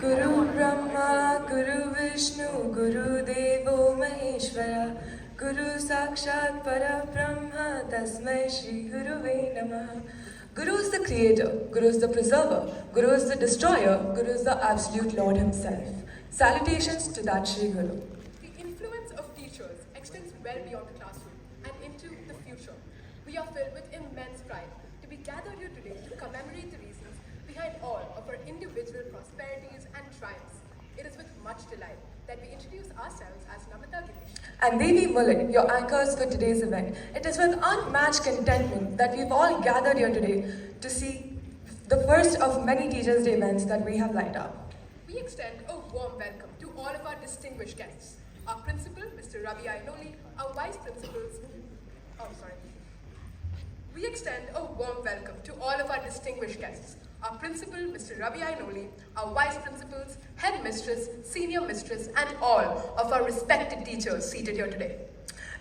Guru Brahma, Guru Vishnu, Guru Devo Maheshwara, Guru Sakshat Parabrahma, Tasmai Shri Guruve Namaha. Guru is the creator, Guru is the preserver, Guru is the destroyer, Guru is the absolute Lord himself. Salutations to that Shri Guru. The influence of teachers extends well beyond the classroom and into the future. We are filled with immense pride to be gathered here today to commemorate the reasons behind all of our individual prosperities and triumphs. It is with much delight that we introduce ourselves as Namita Girish and Devi Mullet, your anchors for today's event. It is with unmatched contentment that we've all gathered here today to see the first of many Teachers' Day events that we have lined up. We extend a warm welcome to all of our distinguished guests. Our principal, Mr. Ravi Ainoli, our vice principals, We extend a warm welcome to all of our distinguished guests. Our principal, Mr. Ravi Ainoli, our vice principals, head mistress, senior mistress, and all of our respected teachers seated here today.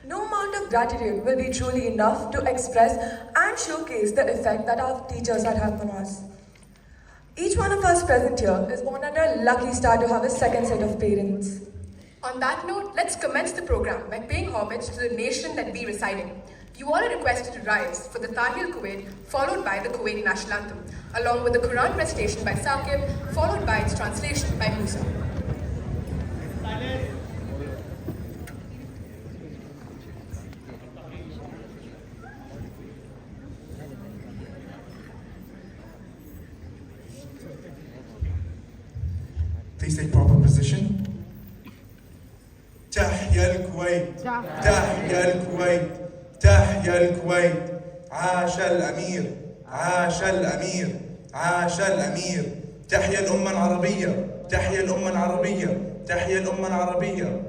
No amount of gratitude will be truly enough to express and showcase the effect that our teachers have had on us. Each one of us present here is born under a lucky star to have a second set of parents. On that note, let's commence the program by paying homage to the nation that we reside in. You all are requested to rise for the Tahir Kuwait, followed by the Kuwait National Anthem, along with the Quran recitation by Saqib, followed by its translation by Musa. Please take proper position. تحيا الكويت تحيا الكويت تحيا الكويت عاش الأمير عاش الأمير عاش الأمير تحيا الأمة العربية تحيا الأمة العربية تحيا الأمة العربية.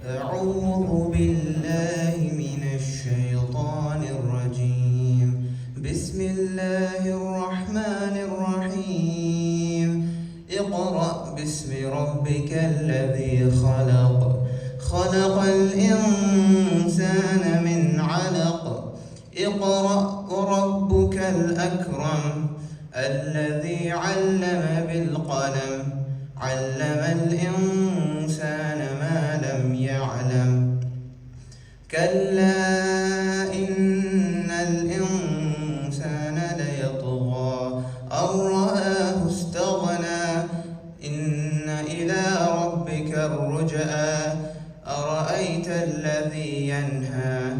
أعوذ بالله من الشيطان الرجيم. بسم الله الرحمن الرحيم. اقرأ باسم ربك الذي خلق خلق الإنسان من علق اقرأ وربك الأكرم الذي علم بالقلم علم الإنسان ما لم يعلم كلا إن الإنسان ليطغى أن رآه استغنى إن إلى ربك الرجعى أرأيت الذي ينهى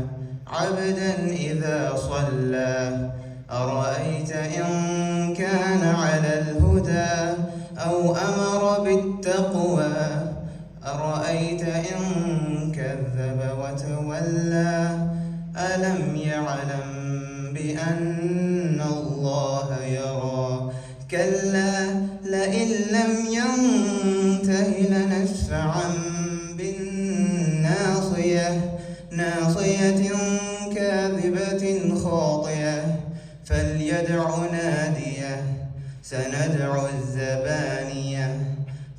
عبدا إذا صلى أرأيت إن كان على الهدى أو أمر بالتقوى أرأيت إن كذب وتولى ألم يعلم بأن الله يرى كلا لئن لم ينته لنسفعا بالناصية ناصية كاذبة خاطئة فليدع ناديه سندع الزبانية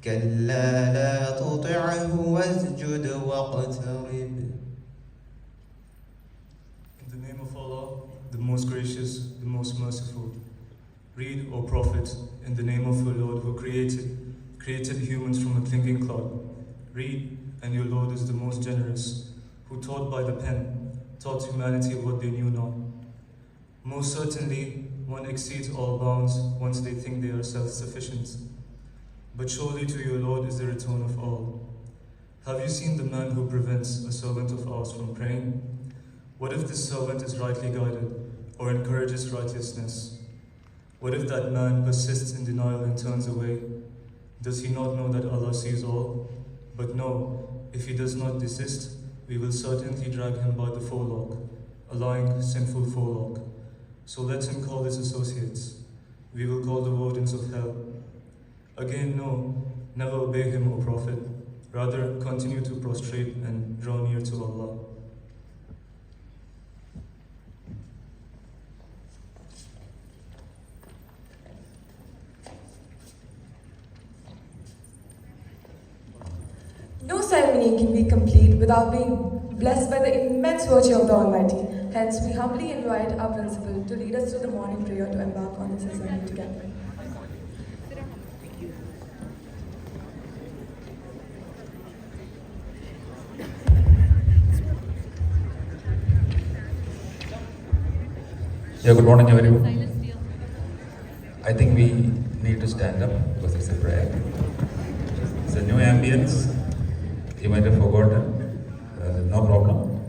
كلا لا تطعه واسجد واقترب. In the name of Allah, the most most gracious, the most merciful. Read, O Prophet, in the name of your Lord who created humans from a thinking clod. Read, and your Lord is the most generous, who taught by the pen, taught humanity what they knew not. Most certainly, one exceeds all bounds once they think they are self-sufficient. But surely to your Lord is the return of all. Have you seen the man who prevents a servant of ours from praying? What if this servant is rightly guided, or encourages righteousness? What if that man persists in denial and turns away? Does he not know that Allah sees all? But no, if he does not desist, we will certainly drag him by the forelock, a lying, sinful forelock. So let him call his associates. We will call the wardens of hell. Again, no, never obey him, O Prophet. Rather, continue to prostrate and draw near to Allah. No ceremony can be complete without being blessed by the immense virtue of the Almighty. Hence, we humbly invite our principal to lead us through the morning prayer to embark on this assembly together. Yeah, good morning everyone. I think we need to stand up because it's a prayer. It's a new ambience. You might have forgotten. No problem.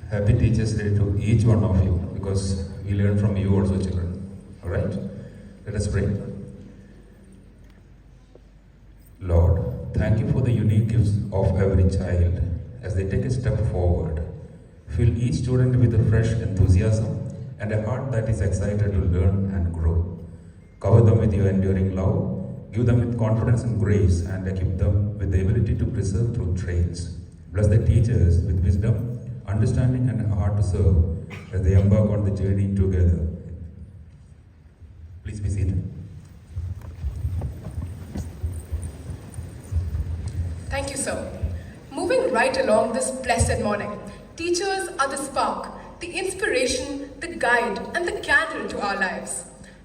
Happy Teachers Day to each one of you because we learn from you also, children. Alright? Let us pray. Lord, thank you for the unique gifts of every child as they take a step forward. Fill each student with a fresh enthusiasm and a heart that is excited to learn and grow. Cover them with your enduring love, give them with confidence and grace, and equip them with the ability to preserve through traits. Bless the teachers with wisdom, understanding, and a heart to serve as they embark on the journey together. Please be seated. Thank you, sir. Moving right along this blessed morning, teachers are the spark, the inspiration, the guide, and the candle to our lives.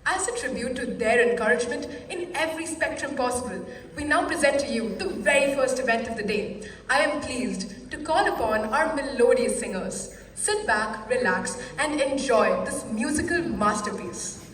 As a tribute to their encouragement in every spectrum possible, we now present to you the very first event of the day. I am pleased to call upon our melodious singers. Sit back, relax, and enjoy this musical masterpiece.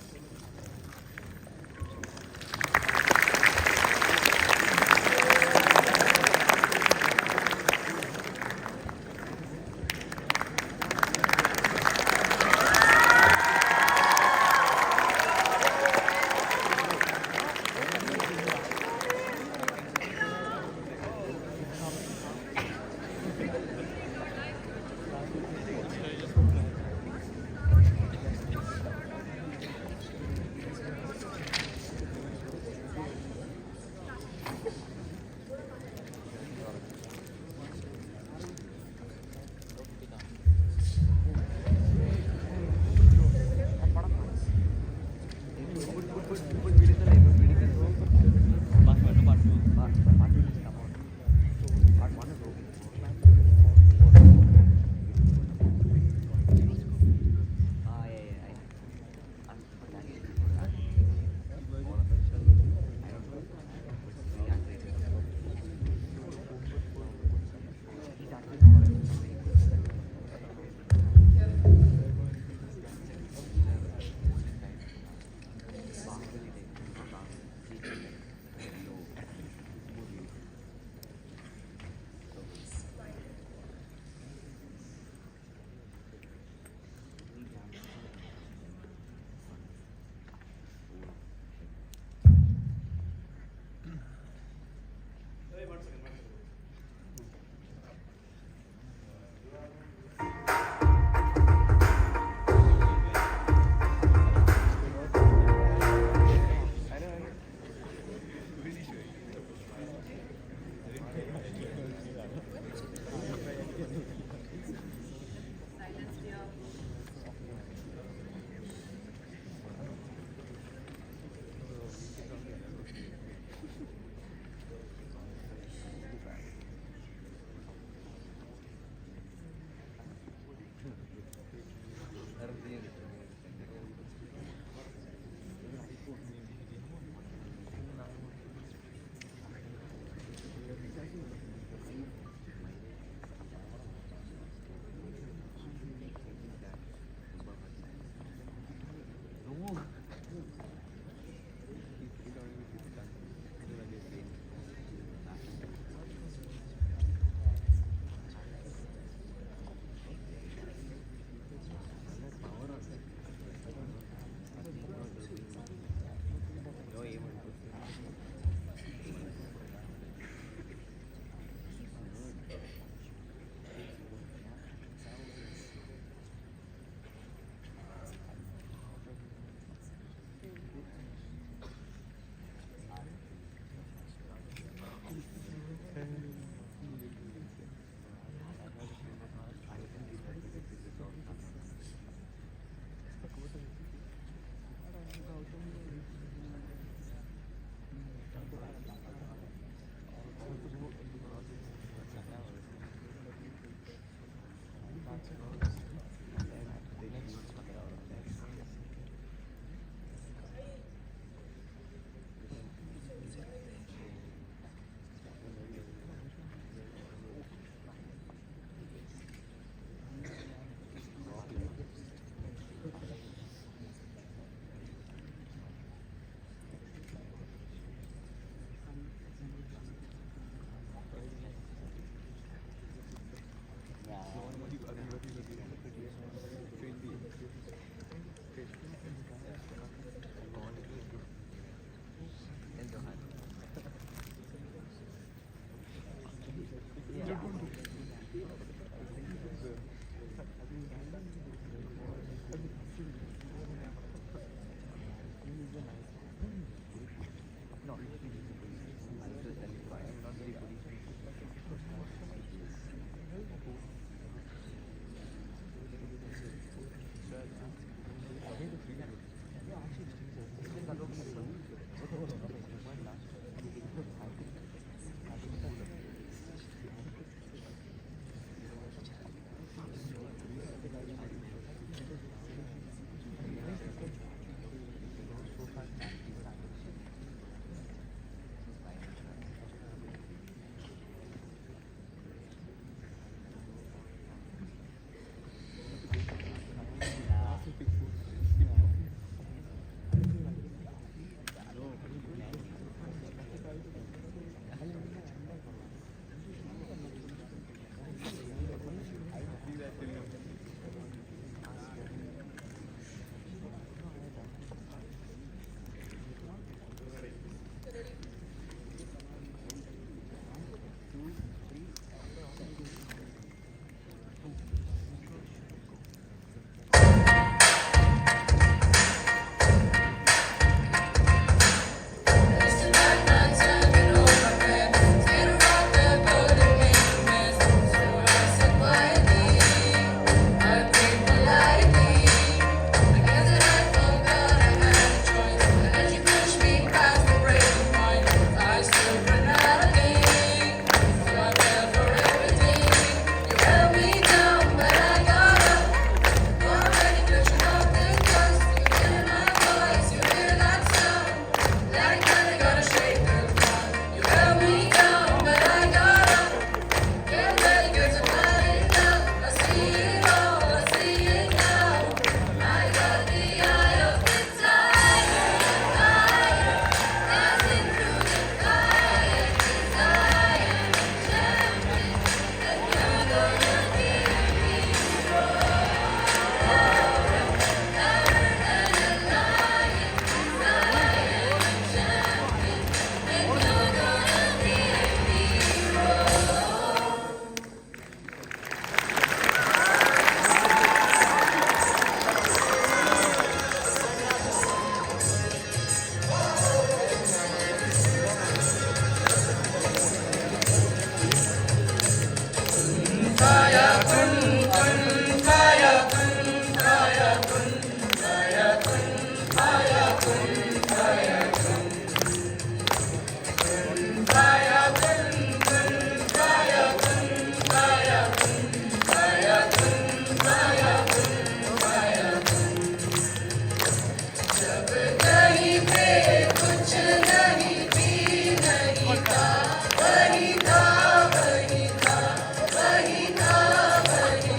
वही था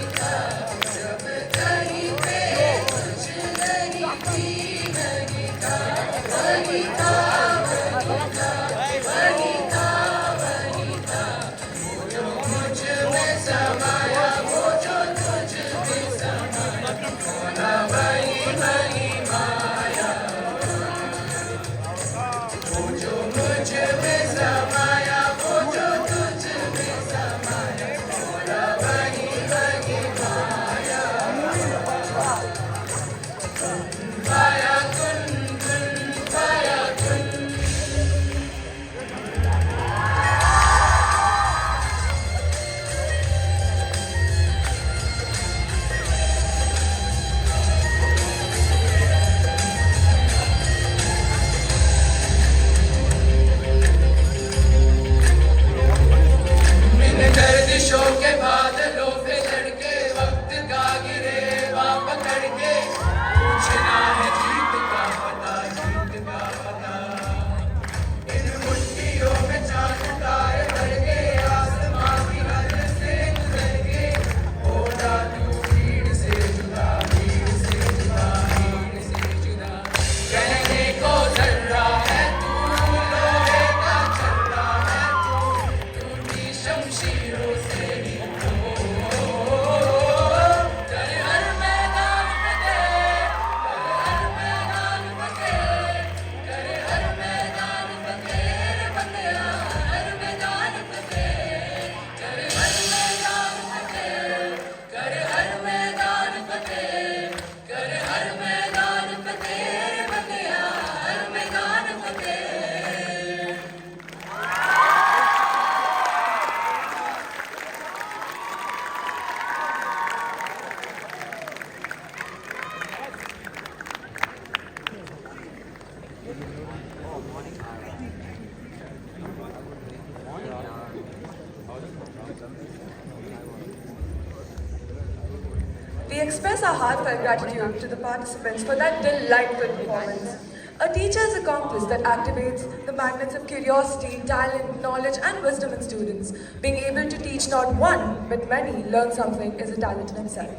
we express our heartfelt gratitude to the participants for that delightful performance. A teacher's accomplice that activates the magnets of curiosity, talent, knowledge, and wisdom in students. Being able to teach not one, but many learn something is a talent in itself.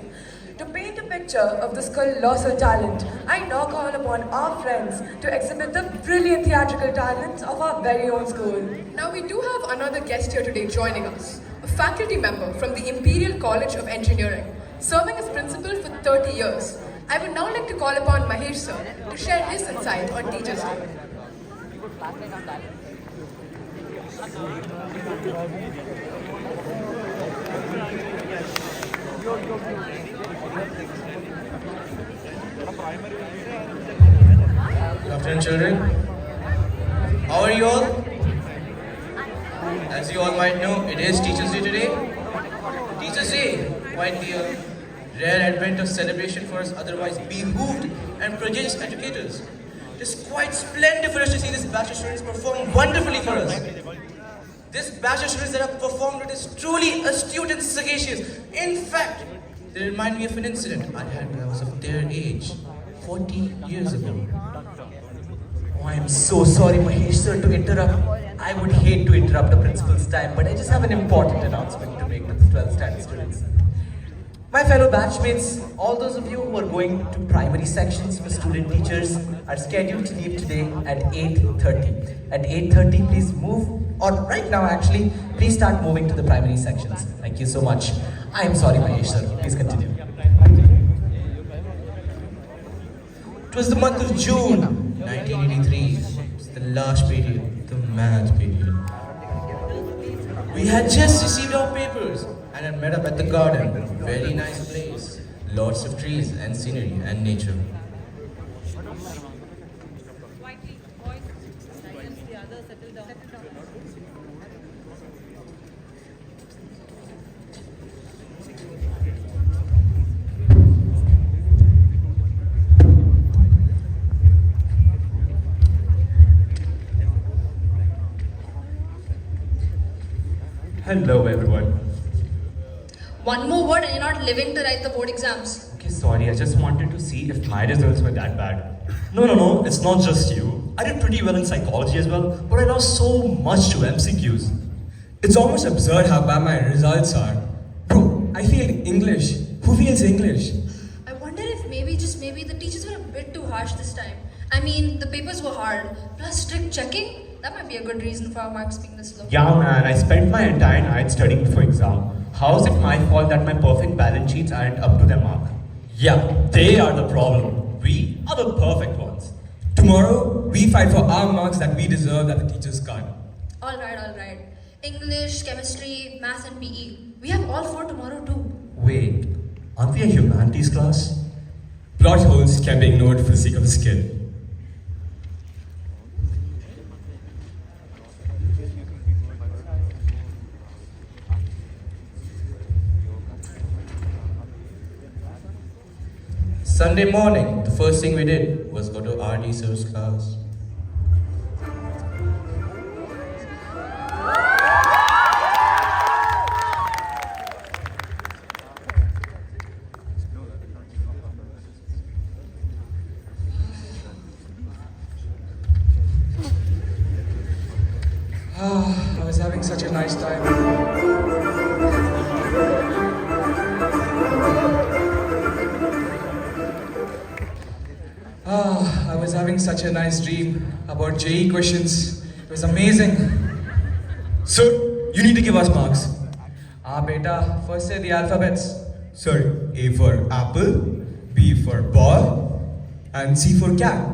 To paint a picture of this colossal talent, I now call upon our friends to exhibit the brilliant theatrical talents of our very own school. Now we do have another guest here today joining us, a faculty member from the Imperial College of Engineering, serving as principal for 30 years. I would now like to call upon Mahesh sir to share his insight on Teachers' Day. Good afternoon, children. How are you all? As you all might know, it is Teachers' Day today. Teachers' Day, quite the rare advent of celebration for us otherwise behooved and prodigious educators. It is quite splendid for us to see this batch of students perform wonderfully for us. This batch of students that have performed it is truly astute and sagacious. In fact, they remind me of an incident I had when I was of their age, 40 years ago. Oh, I am so sorry, Mahesh sir, to interrupt. I would hate to interrupt the principal's time, but I just have an important announcement to make to the 12th standard students. My fellow batchmates, all those of you who are going to primary sections for student teachers are scheduled to leave today at 8:30. At 8:30, please move, or right now actually, please start moving to the primary sections. Thank you so much. I am sorry, Mahesh sir. Please continue. It was the month of June, 1983. It's the last period, the math period. We had just received our papers and had met up at the garden. Very nice place. Lots of trees and scenery and nature. Hello everyone. One more word and you're not living to write the board exams. Okay, sorry, I just wanted to see if my results were that bad. No, it's not just you. I did pretty well in psychology as well, but I lost so much to MCQs. It's almost absurd how bad my results are. Bro, I failed English. Who feels English? I wonder if maybe, just maybe, the teachers were a bit too harsh this time. I mean, the papers were hard, plus strict checking. That might be a good reason for our marks being this low. Yeah man, I spent my entire night studying before exam. How is it my fault that my perfect balance sheets aren't up to their mark? Yeah, they are the problem. We are the perfect ones. Tomorrow, we fight for our marks that we deserve that the teachers can't. Alright. English, chemistry, math and PE. We have all 4 tomorrow too. Wait, aren't we a humanities class? Plot holes can be ignored for the sake of skill. Sunday morning, the first thing we did was go to RD Sir's class. I was having such a nice time. I was having such a nice dream about JE questions. It was amazing. Sir, you need to give us marks. Beta, first say the alphabets. Sir, A for apple, B for ball, and C for cat.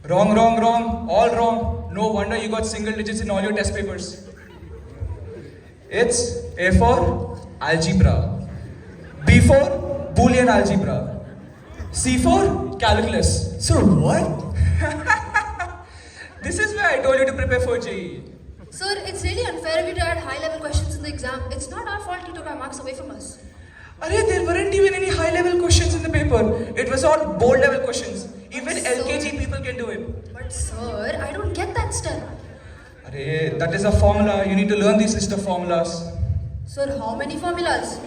Wrong, all wrong. No wonder you got single digits in all your test papers. It's A for algebra, B for Boolean algebra, C for calculus. Sir, what? This is where I told you to prepare for JE. Sir, it's really unfair of you to add high-level questions in the exam. It's not our fault you took our marks away from us. There weren't even any high-level questions in the paper. It was all bold-level questions. Even Sir, LKG people can do it. But sir, I don't get that step. That is a formula. You need to learn this list of formulas. Sir, how many formulas?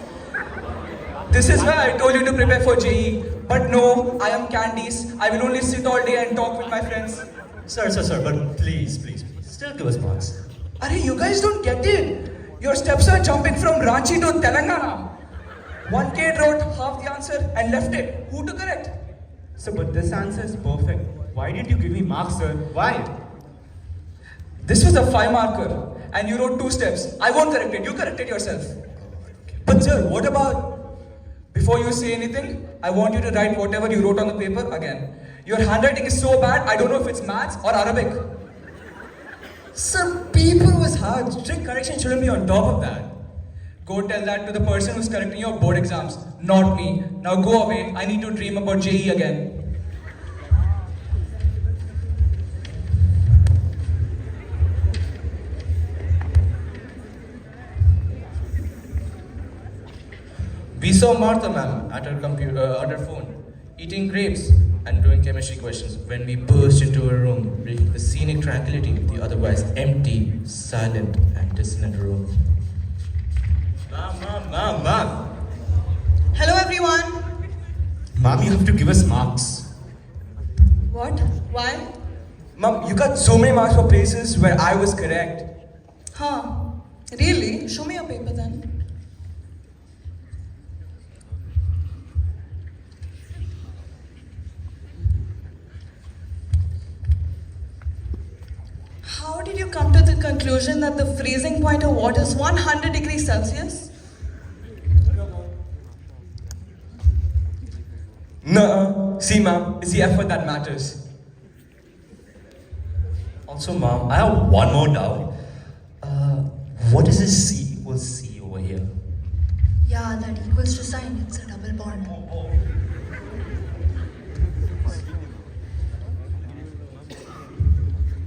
This is why I told you to prepare for JE. But no, I am Candice. I will only sit all day and talk with my friends. Sir, but please, still give us marks. Arey, you guys don't get it. Your steps are jumping from Ranchi to Telangana. One kid wrote half the answer and left it. Who to correct? Sir, but this answer is perfect. Why did you give me marks, sir? Why? This was a 5-marker and you wrote 2 steps. I won't correct it. You correct it yourself. But sir, what about... Before you say anything, I want you to write whatever you wrote on the paper again. Your handwriting is so bad, I don't know if it's maths or Arabic. Sir, paper was hard. Strict correction shouldn't be on top of that. Go tell that to the person who's correcting your board exams, not me. Now go away. I need to dream about JE again. We saw Martha ma'am at her phone, eating grapes and doing chemistry questions when we burst into her room, breaking the scenic tranquility of the otherwise empty, silent, and dissonant room. Ma'am. Hello everyone. Ma'am, you have to give us marks. What? Why? Mom, you got so many marks for places where I was correct. Huh. Really? Show me your paper then. How did you come to the conclusion that the freezing point of water is 100 degrees Celsius? No, see ma'am, it's the effort that matters. Also, ma'am, I have one more doubt. What is this C equals C over here? Yeah, that equals to sign. It's a double bond.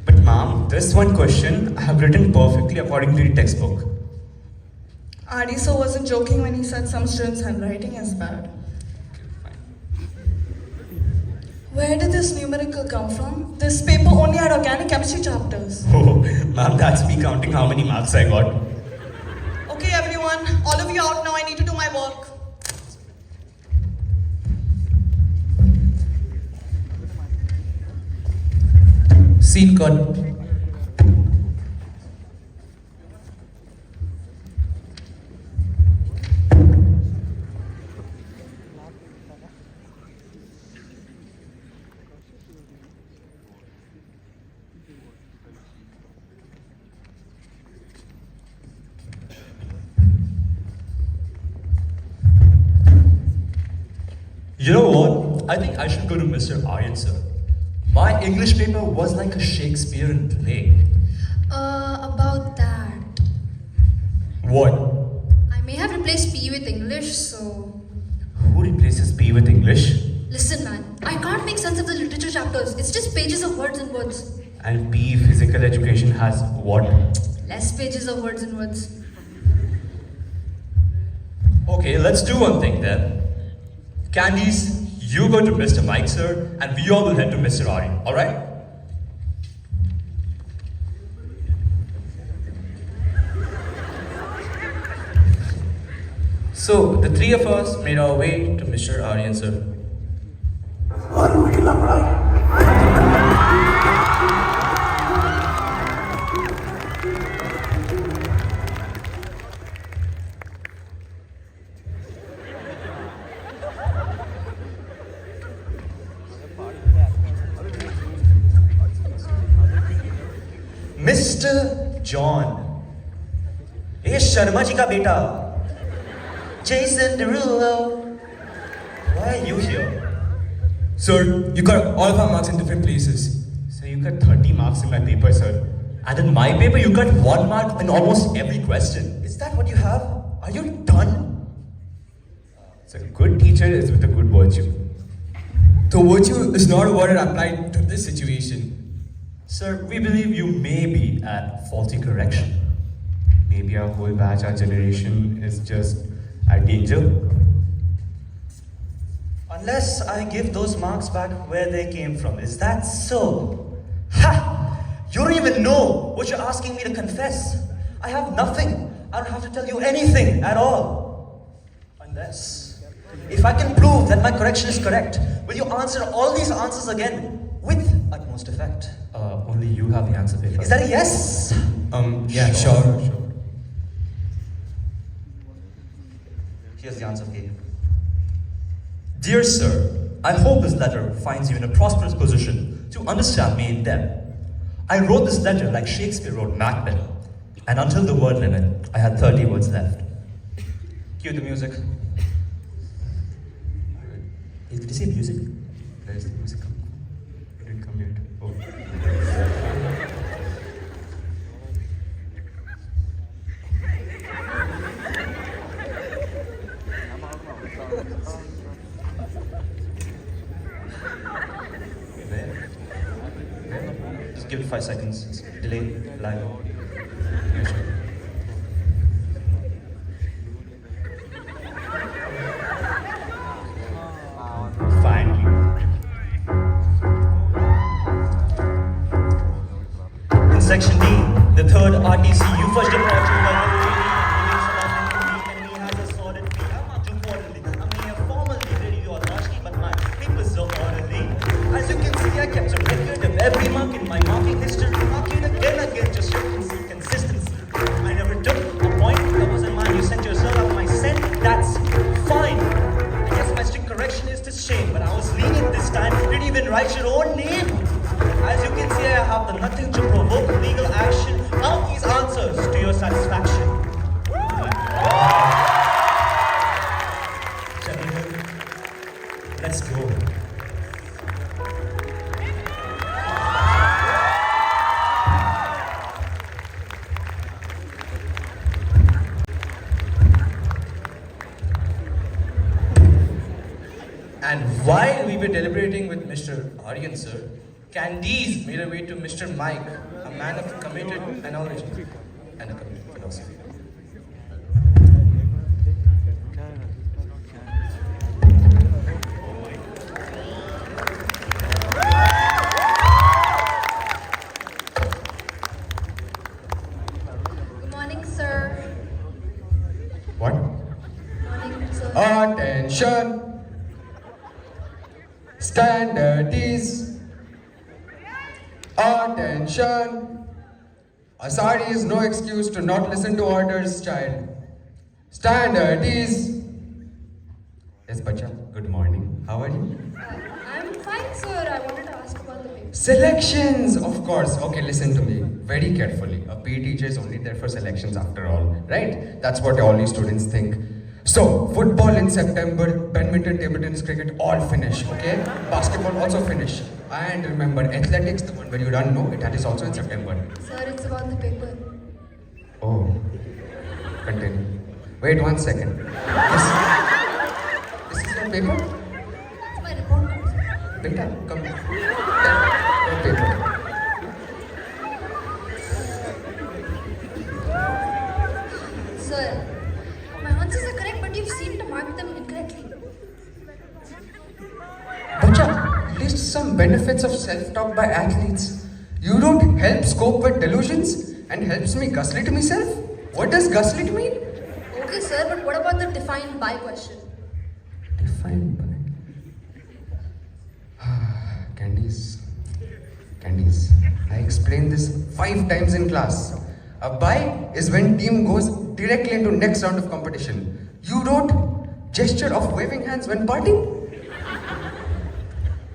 But ma'am, this one question I have written perfectly according to the textbook. Adiso wasn't joking when he said some students' handwriting is bad. Where did this numerical come from? This paper only had organic chemistry chapters. Oh, ma'am, that's me counting how many marks I got. Okay everyone, all of you out now, I need to do my work. Scene cut. You know what? I think I should go to Mr. Aryan, sir. My English paper was like a Shakespearean play. About that. What? I may have replaced P with English, so... Who replaces P with English? Listen man, I can't make sense of the literature chapters. It's just pages of words and words. And P, physical education, has what? Less pages of words and words. Okay, let's do one thing then. Candice, you go to Mr. Mike, sir, and we all will head to Mr. Aryan, alright? So, the 3 of us made our way to Mr. Aryan, sir. Mr. John. ये शर्मा जी का बेटा. Jason Derulo. Why are you here? Sir, you got all of our marks in different places. So you got 30 marks in my paper, sir. And in my paper, you got 1 mark in almost every question. Is that what you have? Are you done? So a good teacher is with a good virtue. The virtue is not a word applied to this situation. Sir, we believe you may be at faulty correction. Maybe our whole batch, our generation is just at danger. Unless I give those marks back where they came from. Is that so? Ha! You don't even know what you're asking me to confess. I have nothing. I don't have to tell you anything at all. Unless If I can prove that my correction is correct, will you answer all these answers again with utmost effect? Only you have the answer paper. Is that a yes? Yeah, sure. Here's the answer for you. Dear sir, I hope this letter finds you in a prosperous position to understand me in depth. I wrote this letter like Shakespeare wrote Macbeth, and until the word limit, I had 30 words left. Cue the music. Did you say music? Where is the music coming from? It didn't come yet. Oh. There. Just give it 5 seconds. It's delay, lag. Yeah, sure. Finally. In section D, the third RTC, you first departure by the enemy has assaulted me. I'm not too quarterly. I may have formally read you largely, but my papers are orderly. As you can see, I kept a record of every mark in my marking history, marking again, just consistency. I never took a point that wasn't mine. You sent yourself out my scent, that's fine. I guess my strict correction is to shame, but I was lenient this time. You didn't even write your own name. As you can see, I have the nothing to provoke legal action. Now these answers to your satisfaction. Gentlemen, let's go. And while we were deliberating with Mr. Aryan sir, Candice made her way to Mr. Mike, a man of committed analogy and a committed philosophy. Good morning, sir. What? Morning, sir. Attention! Standard is attention. Asari is no excuse to not listen to orders, child. Standard is. Yes, Bacha. Good morning. How are you? I'm fine, sir. I wanted to ask about the paper. Selections, of course. Okay, listen to me very carefully. A PE teacher is only there for selections after all, right? That's what all you students think. So, football in September, badminton, table tennis, cricket, all finish, okay? Basketball also finish. And remember, athletics, the one where you run, no, that is also in September. Sir, it's about the paper. Oh, continue. Wait 1 second. This is your paper? It's my report card, sir. Beta, come. Your paper. Sir, my answers are correct, but you seem to mark them incorrectly. Bacha, list some benefits of self-talk by athletes. You don't help cope with delusions and helps me gaslit myself? What does gaslit mean? Okay, sir, but what about the defined by question? Defined by... Candice, I explained this 5 times in class. A bye is when team goes directly into next round of competition. You don't gesture of waving hands when partying?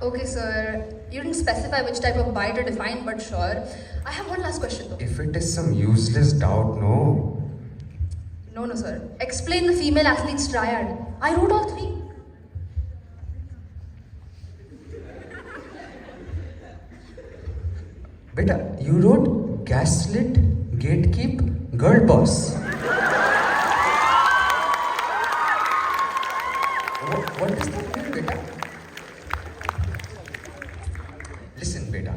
Okay, sir. You didn't specify which type of by to define, but sure. I have one last question though. If it is some useless doubt, no. No, sir. Explain the female athlete's triad. I wrote all 3. Beta, you wrote gaslit, gatekeep, girl boss. What does that mean, beta? Listen, beta.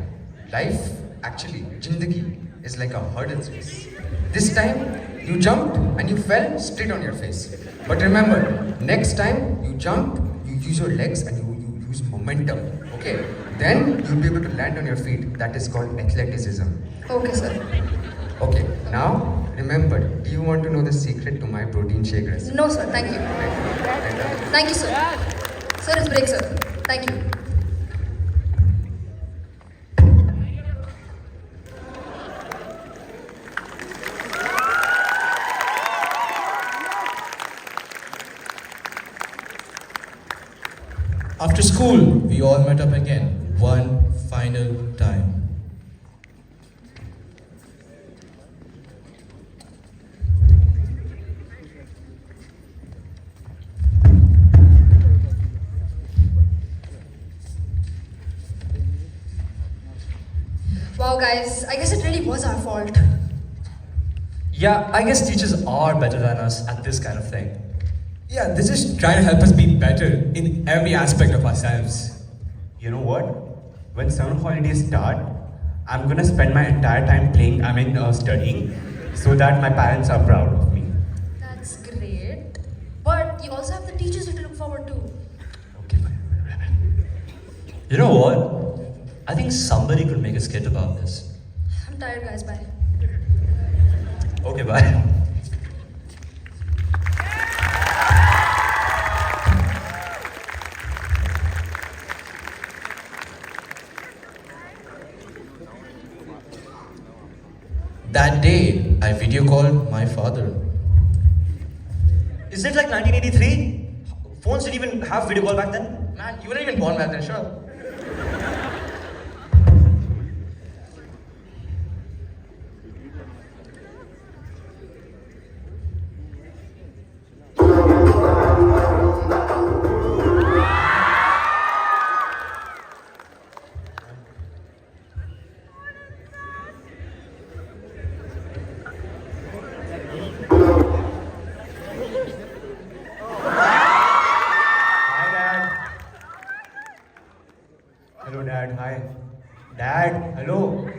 Life, actually, jindagi, is like a hurdle race. This time, you jumped and you fell straight on your face. But remember, next time you jump, you use your legs and you use momentum. Okay? Then you'll be able to land on your feet. That is called athleticism. Okay, sir. Okay, now remember, do you want to know the secret to my protein shake recipe? No, sir. Thank you. Thank you, sir. Sir, it's break, sir. Thank you. After school, we all met up again, one final time. Wow, guys, I guess it really was our fault. Yeah, I guess teachers are better than us at this kind of thing. Yeah, they're just trying to help us be better in every aspect of ourselves. You know what? When summer holidays start, I'm gonna spend my entire time studying, so that my parents are proud of me. That's great. But you also have the teachers to look forward to. Okay, fine. You know what? I think somebody could make a skit about this. I'm tired, guys. Bye. Okay, bye. That day, I video called my father. Is it like 1983? Phones didn't even have video call back then? Man, you weren't even born back then, sure. Hello, Dad. Hi. Dad, hello.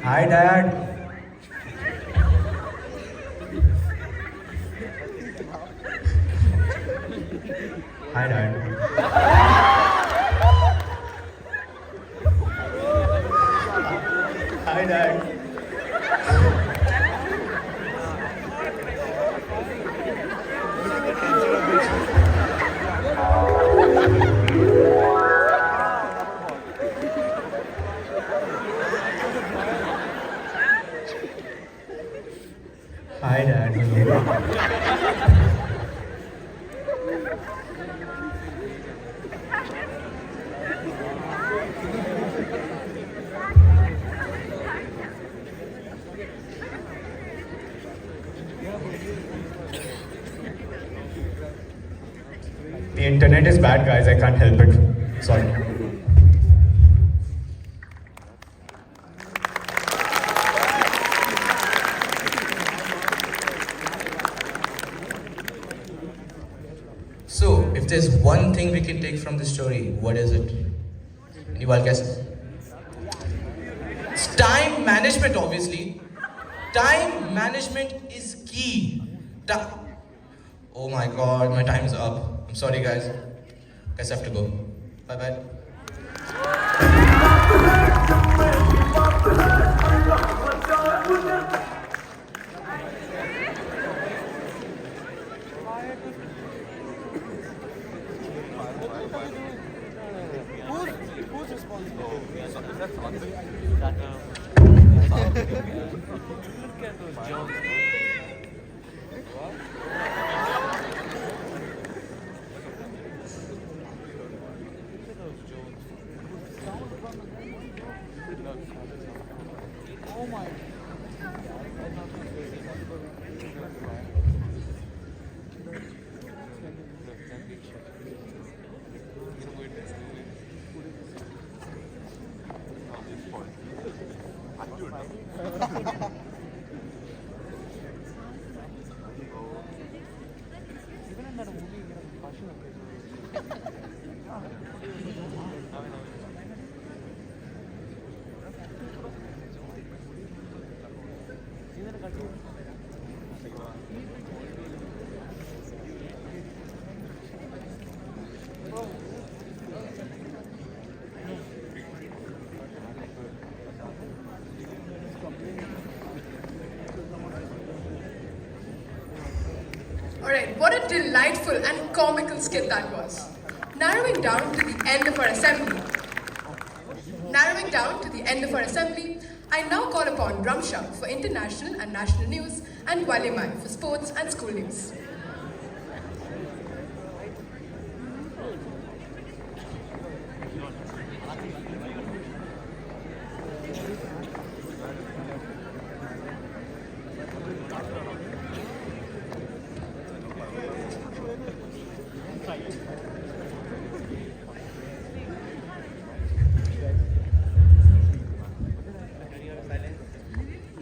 Hi, Dad. Hi, Dad. Hi, Dad. Hi, Dad. The internet is bad, guys. I can't help it. Sorry. So, if there's one thing we can take from this story, what is it? Any wild guesses? It's time management, obviously. Time management is key. Oh my god, my time is up. I'm sorry, guys. Guys, I have to go. Bye bye. Who's responsible? Oh my. what a delightful and comical skit that was. Narrowing down to the end of our assembly, I now call upon Ramsha for international and national news and Walimai for sports and school news.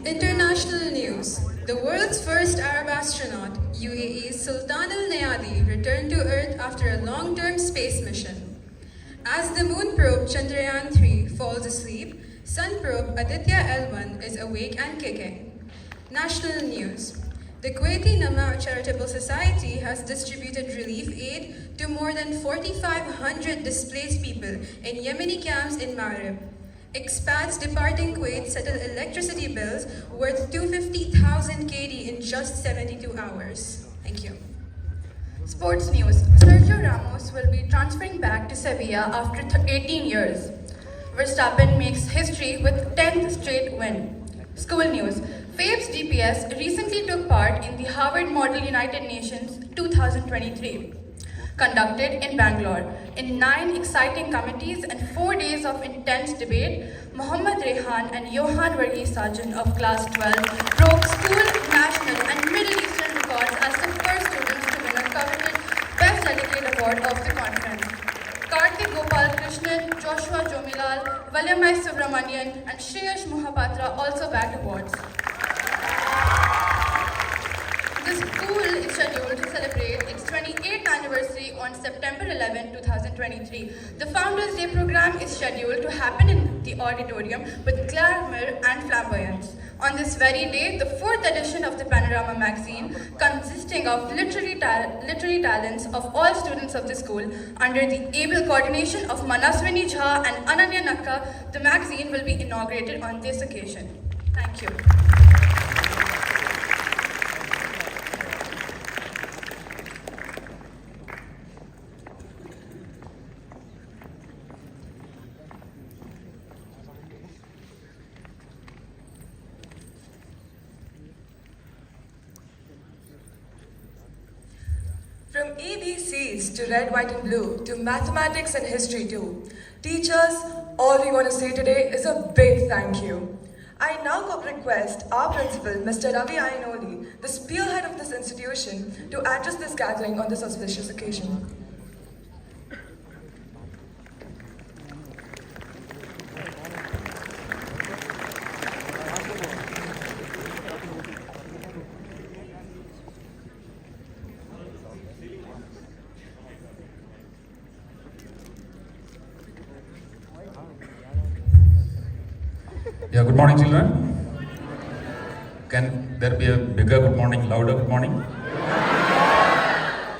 International news. The world's first Arab astronaut, UAE's Sultan Al-Nayadi, returned to Earth after a long-term space mission. As the moon probe Chandrayaan-3 falls asleep, sun probe Aditya L1 is awake and kicking. National news. The Kuwaiti Nama Charitable Society has distributed relief aid to more than 4,500 displaced people in Yemeni camps in Marib. Expats departing Kuwait settle electricity bills worth 250,000 KD in just 72 hours. Thank you. Sports news. Sergio Ramos will be transferring back to Sevilla after 18 years. Verstappen makes history with 10th straight win. School news. FAIPS DPS recently took part in the Harvard Model United Nations 2023. Conducted in Bangalore. In 9 exciting committees and 4 days of intense debate, Mohammad Rehan and Johan Varghese Sargent of Class 12 broke school, national and Middle Eastern records as the first students to win a coveted Best Delegate Award of the conference. Karthik Gopal Krishnan, Joshua Jomilal, Valyamai Subramanian and Shreyash Mohapatra also bagged awards. The school is scheduled to celebrate its 28th anniversary on September 11, 2023. The Founders' Day program is scheduled to happen in the auditorium with glamour and flamboyance. On this very day, the 4th edition of the Panorama magazine, consisting of literary talents of all students of the school, under the able coordination of Manaswini Jha and Ananya Nakka, the magazine will be inaugurated on this occasion. Thank you. From ABCs to red, white and blue, to mathematics and history too. Teachers, all we want to say today is a big thank you. I now request our principal, Mr. Ravi Ainoli, the spearhead of this institution, to address this gathering on this auspicious occasion. Yeah, good morning, children. Can there be a bigger good morning, louder good morning?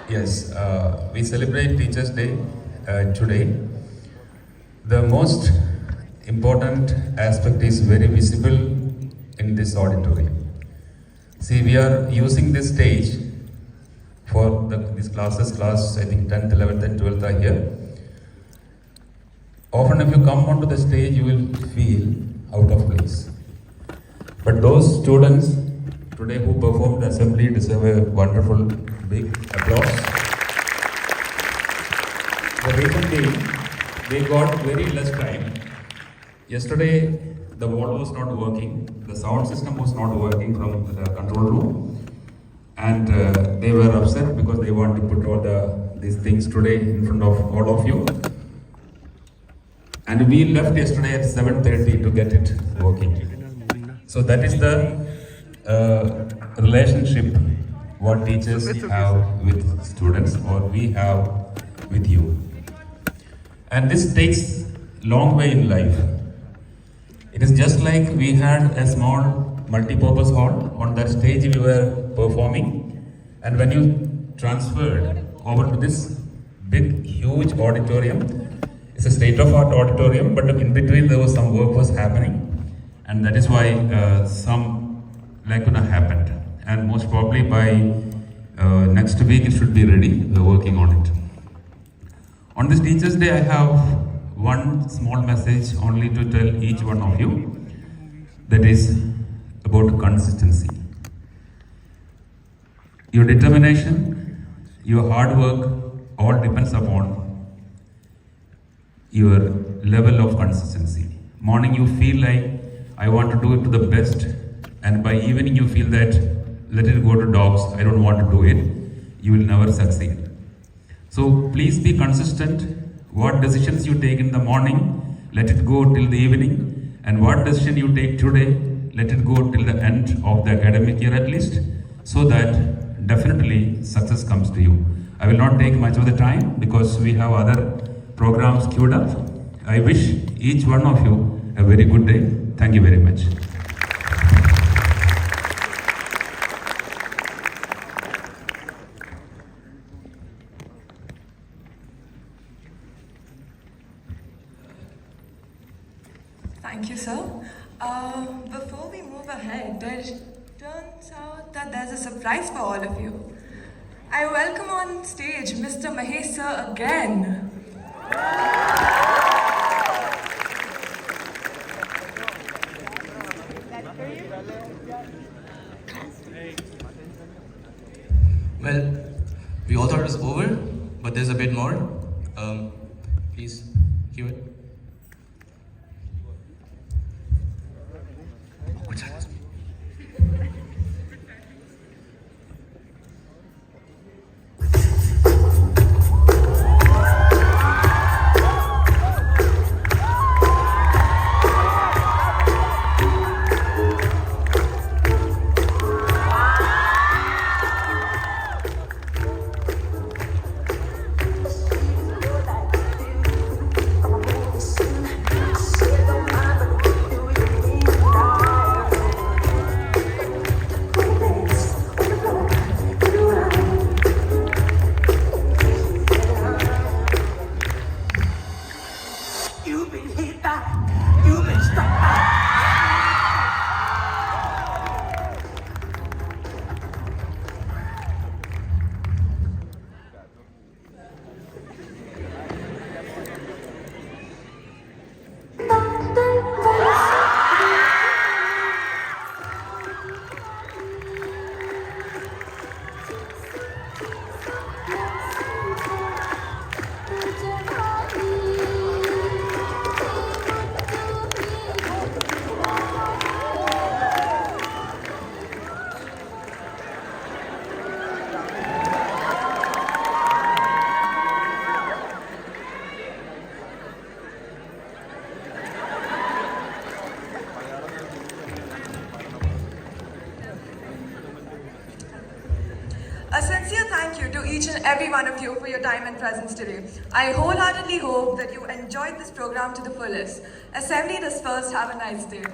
Yes, we celebrate Teachers' Day today. The most important aspect is very visible in this auditorium. See, we are using this stage for these classes, class I think 10th, 11th and 12th are here. Often if you come onto the stage, you will feel out of place. But those students today who performed the assembly deserve a wonderful big applause. The reason being, they got very less time. Yesterday, the wall was not working, the sound system was not working from the control room, and they were upset because they want to put all these things today in front of all of you. And we left yesterday at 7:30 to get it working. So that is the relationship what teachers have with students or we have with you. And this takes long way in life. It is just like we had a small multi-purpose hall. On that stage we were performing, and when you transferred over to this big huge auditorium, it's a state-of-art auditorium, but in between there was some work was happening, and that is why some lacuna happened. And most probably by Next week it should be ready. We're working on it. On this Teachers' Day, I have one small message only to tell each one of you. That is about consistency. Your determination, your hard work, all depends upon your level of consistency. Morning you feel like, I want to do it to the best, and by evening you feel that, let it go to dogs, I don't want to do it, you will never succeed. So please be consistent. What decisions you take in the morning, let it go till the evening. And what decision you take today, let it go till the end of the academic year at least, so that definitely success comes to you. I will not take much of the time because we have other programs queued up. I wish each one of you a very good day. Thank you very much. Thank you, sir. Before we move ahead, it turns out that there's a surprise for all of you. I welcome on stage Mr. Mahesh sir again. Well, we all thought it was over, but there's a bit more. Please, cue it. A sincere thank you to each and every one of you for your time and presence today. I wholeheartedly hope that you enjoyed this program to the fullest. Assembly dispersed. Have a nice day.